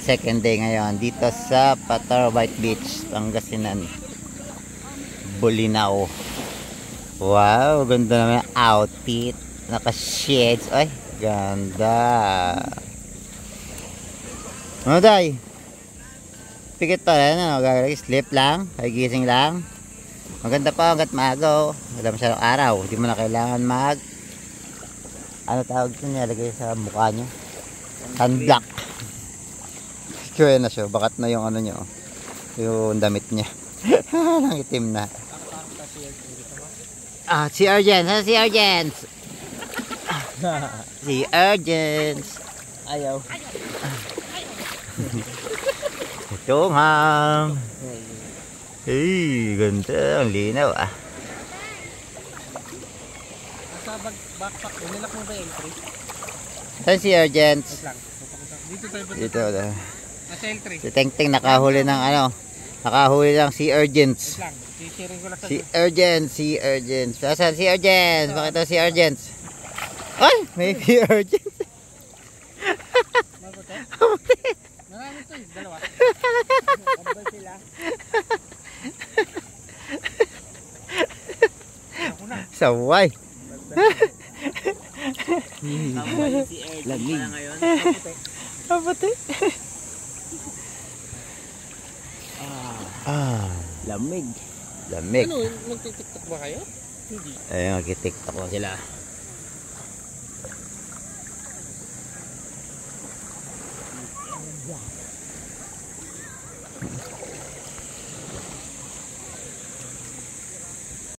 second day ngayon dito sa Patar White Beach, Pangasinan, Bolinao. Wow, ganda naman ang outfit. Naka-shades. Ay, ganda. Ano day? Pikit pa rin, ano? Sleep lang? Ay, gising lang? Maganda pa hanggat maaga. Wala masyadong araw. Hindi mo na kailangan ano tawag ito niya? Lagay sa mukha nyo. Sunblock. Kaya na siya. Bakat na yung ano nyo. Yung damit niya. Nang itim na. Ah, si Urgence. Si Urgence. Si Urgence. Ayaw. Ito nga. Hey, ganda. Ang linaw ah. Sa backpack ko, nilak mo ba entry? Saan si Urgence? Dito tayo ba? Dito. Nasa entry. Si Teng-Teng nakahuli ng ano. Nakahuli lang si Urgence. Lang. Sisharing ko lang sa Si Urgence. Saan si Urgence? Bakit daw si Urgence? Ay! May si Urgence. marami to eh. Dalawa. Abay sila. Saway. Lamig. Kapati. Lamig. Lamig. Ano, magtitiktok ba kayo? Hindi. Ayun, mag-tiktok ko sila.